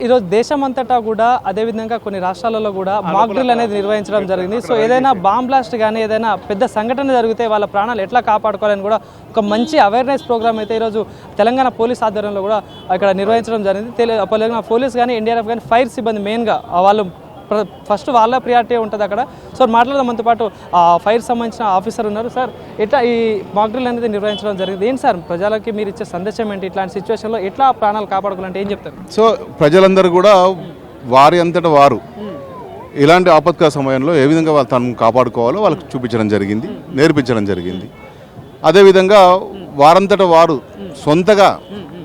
ఈరోజు దేశమంతటా కూడా అదేవిధంగా కొన్ని రాష్ట్రాలలో కూడా మాక్ డ్రిల్ అనేది నిర్వహించడం జరిగింది. సో ఏదైనా బాంబ్ బ్లాస్ట్ కానీ ఏదైనా పెద్ద సంఘటన జరిగితే వాళ్ళ ప్రాణాలు ఎట్లా కాపాడుకోవాలని కూడా ఒక మంచి అవేర్నెస్ ప్రోగ్రామ్ అయితే ఈరోజు తెలంగాణ పోలీస్ ఆధ్వర్యంలో కూడా ఇక్కడ నిర్వహించడం జరిగింది. తెలంగాణ పోలీస్ కానీ ఎన్డీఆర్ఎఫ్ కానీ ఫైర్ సిబ్బంది మెయిన్గా వాళ్ళు ఫస్ట్ వాళ్ళ ప్రియారిటీ ఉంటుంది అక్కడ. సో మాట్లాడదాం, మనతో పాటు ఫైర్ సంబంధించిన ఆఫీసర్ ఉన్నారు. సార్, ఎట్లా ఈ మాక్ డ్రిల్ అనేది నిర్వహించడం జరిగింది, ఏంటి సార్ ప్రజలకి మీరు ఇచ్చే సందేశం ఏంటి? ఇట్లాంటి సిచ్యువేషన్లో ఎట్లా ప్రాణాలు కాపాడుకోవాలంటే ఏం చెప్తారు? సో ప్రజలందరూ కూడా వారి అంతటా వారు ఇలాంటి ఆపత్కాల సమయంలో ఏ విధంగా వాళ్ళు తను కాపాడుకోవాలో వాళ్ళకి చూపించడం జరిగింది, నేర్పించడం జరిగింది. అదేవిధంగా వారంతటా వారు సొంతగా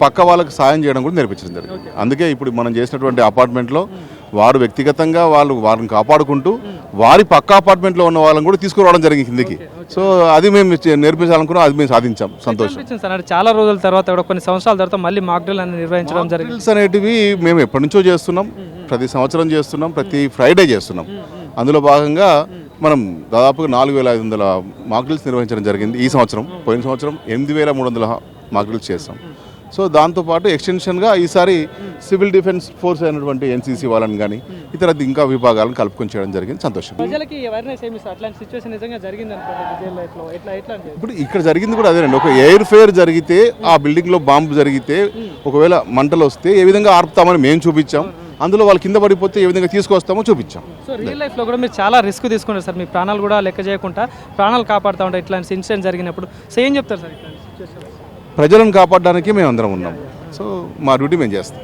పక్క వాళ్ళకి సాయం చేయడం కూడా నేర్పించడం జరిగింది. అందుకే ఇప్పుడు మనం చేసినటువంటి అపార్ట్మెంట్లో వారు వ్యక్తిగతంగా వారిని కాపాడుకుంటూ వారి పక్క అపార్ట్మెంట్లో ఉన్న వాళ్ళని కూడా తీసుకురావడం జరిగింది కిందికి. సో అది మేము నేర్పించాలనుకున్నాం, అది మేము సాధించాం. సంతోషం. చాలా రోజుల తర్వాత కూడా కొన్ని సంవత్సరాల తర్వాత మళ్ళీ మాక్ డ్రిల్ అనేది నిర్వహించడం జరిగింది. డ్రిల్స్ అనేటివి మేము ఎప్పటి నుంచో చేస్తున్నాం, ప్రతి సంవత్సరం చేస్తున్నాం, ప్రతి ఫ్రైడే చేస్తున్నాం. అందులో భాగంగా మనం దాదాపుగా 4500 మాక్ డ్రిల్స్ నిర్వహించడం జరిగింది ఈ సంవత్సరం. పోయిన సంవత్సరం 8300 మాక్ డ్రిల్స్ చేస్తాం. సో దాంతోపాటు ఎక్స్టెన్షన్గా ఈసారి సివిల్ డిఫెన్స్ ఫోర్స్ అయినటువంటి ఎన్సీసీ వాళ్ళని కానీ ఇతర ఇంకా విభాగాలను కలుపుకొని చేయడం జరిగింది. సంతోషం. ఇప్పుడు ఇక్కడ జరిగింది కూడా అదేనండి. ఒక ఎయిర్ ఫేర్ జరిగితే, ఆ బిల్డింగ్లో బాంబు జరిగితే, ఒకవేళ మంటలు వస్తే ఏ విధంగా ఆర్పుతామని మేము చూపించాం. అందులో వాళ్ళు కింద పడిపోతే ఏ విధంగా తీసుకొస్తామో చూపించాం. సో రియల్ లైఫ్లో కూడా మీరు చాలా రిస్క్ తీసుకున్నారు సార్, మీ ప్రాణాలు కూడా లెక్క చేయకుండా ప్రాణాలు కాపాడుతూ ఉంటారు ఇట్లాంటి ఇన్సిడెంట్ జరిగినప్పుడు. సో ఏం చెప్తారు సార్? ప్రజలను కాపాడడానికి మేము అందరం ఉన్నాం. సో మా డ్యూటీ మేము చేస్తాం.